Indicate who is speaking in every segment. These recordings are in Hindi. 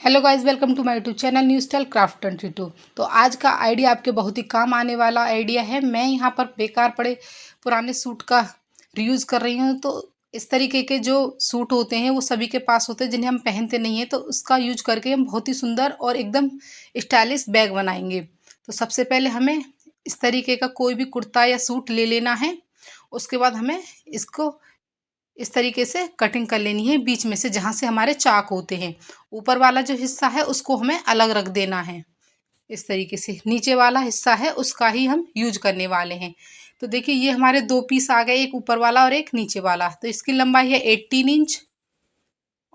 Speaker 1: Hello guys, welcome to my YouTube channel new style craft 22। तो आज का आइडिया आपके बहुत ही काम आने वाला आइडिया है। मैं यहाँ पर बेकार पड़े पुराने सूट का रीयूज़ कर रही हूँ। तो इस तरीके के जो सूट होते हैं वो सभी के पास होते हैं जिन्हें हम पहनते नहीं हैं, तो उसका यूज करके हम बहुत ही सुंदर और एकदम स्टाइलिश बैग बनाएंगे। तो सबसे पहले हमें इस तरीके का कोई भी कुर्ता या सूट ले लेना है। उसके बाद हमें इसको इस तरीके से कटिंग कर लेनी है बीच में से, जहाँ से हमारे चाक होते हैं। ऊपर वाला जो हिस्सा है उसको हमें अलग रख देना है। इस तरीके से नीचे वाला हिस्सा है उसका ही हम यूज करने वाले हैं। तो देखिए ये हमारे दो पीस आ गए, एक ऊपर वाला और एक नीचे वाला। तो इसकी लंबाई है 18 इंच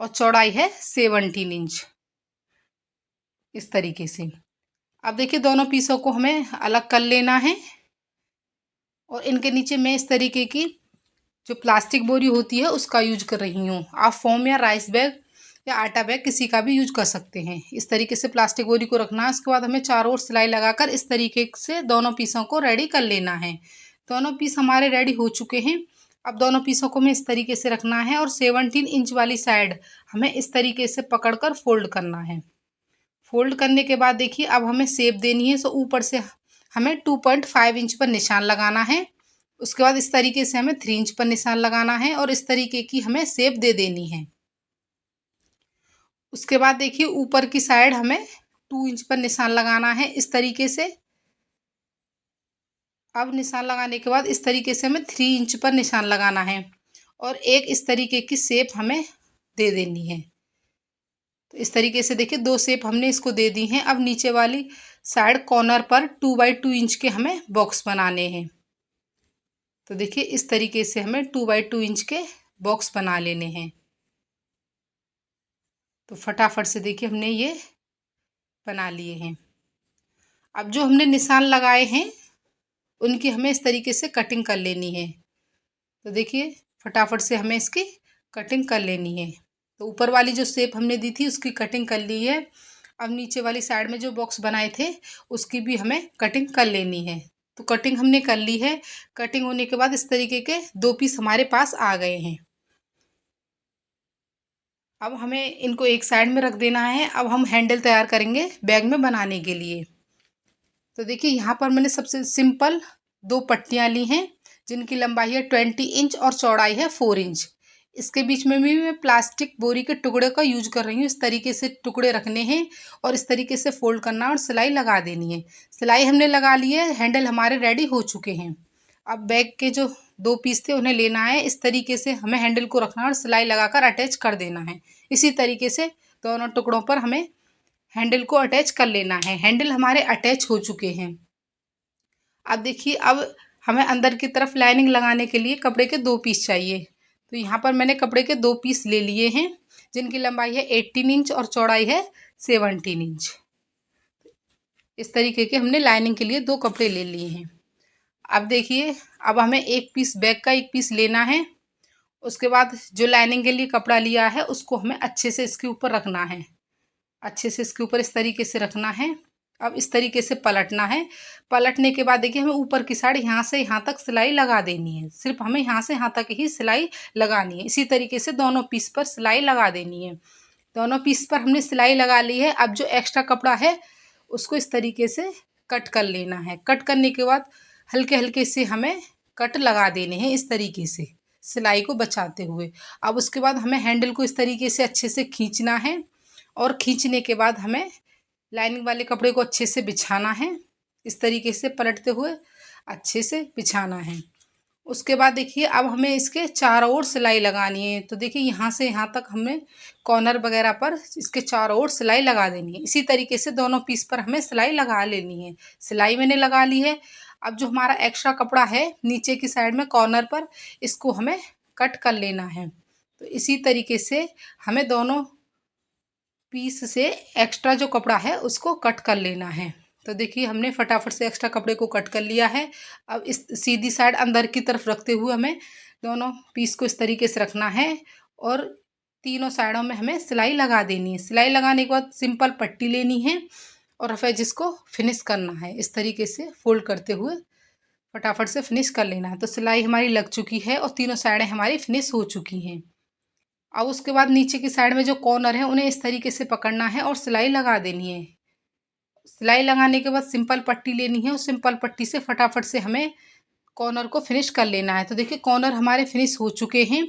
Speaker 1: और चौड़ाई है 17 इंच। इस तरीके से अब देखिए दोनों पीसों को हमें अलग कर लेना है। और इनके नीचे मैं इस तरीके की जो प्लास्टिक बोरी होती है उसका यूज कर रही हूँ। आप फोम या राइस बैग या आटा बैग किसी का भी यूज कर सकते हैं। इस तरीके से प्लास्टिक बोरी को रखना है। उसके बाद हमें चारों ओर सिलाई लगाकर इस तरीके से दोनों पीसों को रेडी कर लेना है। दोनों पीस हमारे रेडी हो चुके हैं। अब दोनों पीसों को हमें इस तरीके से रखना है और 17 इंच वाली साइड हमें इस तरीके से पकड़कर फोल्ड करना है। फोल्ड करने के बाद देखिए अब हमें शेप देनी है। सो ऊपर से हमें 2.5 इंच पर निशान लगाना है। उसके बाद इस तरीके से हमें 3 इंच पर निशान लगाना है और इस तरीके की हमें शेप दे देनी है। उसके बाद देखिए ऊपर की साइड हमें 2 इंच पर निशान लगाना है इस तरीके से। अब निशान लगाने के बाद इस तरीके से हमें 3 इंच पर निशान लगाना है और एक इस तरीके की शेप हमें दे देनी है। तो इस तरीके से देखिए दो शेप हमने इसको दे दी हैं। अब नीचे वाली साइड कॉर्नर पर 2x2 इंच के हमें बॉक्स बनाने हैं। तो देखिए इस तरीके से हमें 2x2 इंच के बॉक्स बना लेने हैं। तो फटाफट से देखिए हमने ये बना लिए हैं। अब जो हमने निशान लगाए हैं उनकी हमें इस तरीके से कटिंग कर लेनी है। तो देखिए फटाफट से हमें इसकी कटिंग कर लेनी है। तो ऊपर वाली जो शेप हमने दी थी उसकी कटिंग कर ली है। अब नीचे वाली साइड में जो बॉक्स बनाए थे उसकी भी हमें कटिंग कर लेनी है। तो कटिंग हमने कर ली है। कटिंग होने के बाद इस तरीके के दो पीस हमारे पास आ गए हैं। अब हमें इनको एक साइड में रख देना है। अब हम हैंडल तैयार करेंगे बैग में बनाने के लिए। तो देखिए यहाँ पर मैंने सबसे सिंपल दो पट्टियाँ ली हैं जिनकी लंबाई है 20 इंच और चौड़ाई है 4 इंच। इसके बीच में भी मैं प्लास्टिक बोरी के टुकड़े का यूज कर रही हूँ। इस तरीके से टुकड़े रखने हैं और इस तरीके से फोल्ड करना और सिलाई लगा देनी है। सिलाई हमने लगा ली है, हैंडल हमारे रेडी हो चुके हैं। अब बैग के जो दो पीस थे उन्हें लेना है। इस तरीके से हमें हैंडल को रखना और सिलाई लगाकर अटैच कर देना है। इसी तरीके से दोनों टुकड़ों पर हमें हैंडल को अटैच कर लेना है। हैंडल हमारे अटैच हो चुके हैं। अब देखिए अब हमें अंदर की तरफ लाइनिंग लगाने के लिए कपड़े के दो पीस चाहिए। तो यहाँ पर मैंने कपड़े के दो पीस ले लिए हैं जिनकी लंबाई है 18 इंच और चौड़ाई है 17 इंच। इस तरीके के हमने लाइनिंग के लिए दो कपड़े ले लिए हैं। अब देखिए अब हमें एक पीस बैग का एक पीस लेना है। उसके बाद जो लाइनिंग के लिए कपड़ा लिया है उसको हमें अच्छे से इसके ऊपर रखना है। अच्छे से इसके ऊपर इस तरीके से रखना है। अब इस तरीके से पलटना है। पलटने के बाद देखिए हमें ऊपर की साइड यहाँ से यहाँ तक सिलाई लगा देनी है। सिर्फ हमें यहाँ से यहाँ तक ही सिलाई लगानी है। इसी तरीके से दोनों पीस पर सिलाई लगा देनी है। दोनों पीस पर हमने सिलाई लगा ली है। अब जो एक्स्ट्रा कपड़ा है उसको इस तरीके से कट कर लेना है। कट करने के बाद हल्के हल्के से हमें कट लगा देने हैं इस तरीके से, सिलाई को बचाते हुए। अब उसके बाद हमें हैंडल को इस तरीके से अच्छे से खींचना है और खींचने के बाद हमें लाइनिंग वाले कपड़े को अच्छे से बिछाना है। इस तरीके से पलटते हुए अच्छे से बिछाना है। उसके बाद देखिए अब हमें इसके चारों ओर सिलाई लगानी है। तो देखिए यहाँ से यहाँ तक हमें कॉर्नर वगैरह पर इसके चारों ओर सिलाई लगा देनी है। इसी तरीके से दोनों पीस पर हमें सिलाई लगा लेनी है। सिलाई मैंने लगा ली है। अब जो हमारा एक्स्ट्रा कपड़ा है नीचे की साइड में कॉर्नर पर, इसको हमें कट कर लेना है। तो इसी तरीके से हमें दोनों पीस से एक्स्ट्रा जो कपड़ा है उसको कट कर लेना है। तो देखिए हमने फटाफट से एक्स्ट्रा कपड़े को कट कर लिया है। अब इस सीधी साइड अंदर की तरफ रखते हुए हमें दोनों पीस को इस तरीके से रखना है और तीनों साइडों में हमें सिलाई लगा देनी है। सिलाई लगाने के बाद सिंपल पट्टी लेनी है और फिर जिसको फिनिश करना है इस तरीके से फोल्ड करते हुए फटाफट से फिनिश कर लेना है। तो सिलाई हमारी लग चुकी है और तीनों साइडें हमारी फिनिश हो चुकी हैं। अब उसके बाद नीचे की साइड में जो कॉर्नर है उन्हें इस तरीके से पकड़ना है और सिलाई लगा देनी है। सिलाई लगाने के बाद सिंपल पट्टी लेनी है, उस सिंपल पट्टी से फटाफट से हमें कॉर्नर को फिनिश कर लेना है। तो देखिए कॉर्नर हमारे फिनिश हो चुके हैं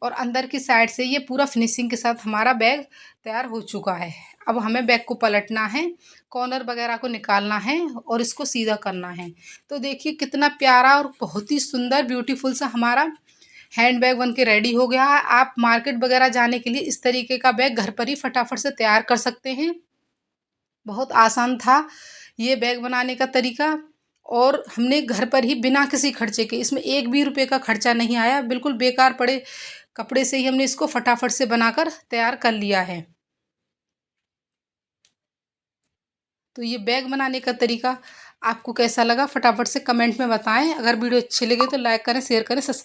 Speaker 1: और अंदर की साइड से ये पूरा फिनिशिंग के साथ हमारा बैग तैयार हो चुका है। अब हमें बैग को पलटना है, कॉर्नर वगैरह को निकालना है और इसको सीधा करना है। तो देखिए कितना प्यारा और बहुत ही सुंदर ब्यूटीफुल सा हमारा हैंड बैग बन के रेडी हो गया है। आप मार्केट वगैरह जाने के लिए इस तरीके का बैग घर पर ही फटाफट से तैयार कर सकते हैं। बहुत आसान था ये बैग बनाने का तरीका और हमने घर पर ही बिना किसी खर्चे के, इसमें एक भी रुपए का खर्चा नहीं आया। बिल्कुल बेकार पड़े कपड़े से ही हमने इसको फटाफट से बनाकर तैयार कर लिया है। तो ये बैग बनाने का तरीका आपको कैसा लगा फटाफट से कमेंट में बताएं। अगर वीडियो अच्छी लगे तो लाइक करें, शेयर करें, सब्सक्राइब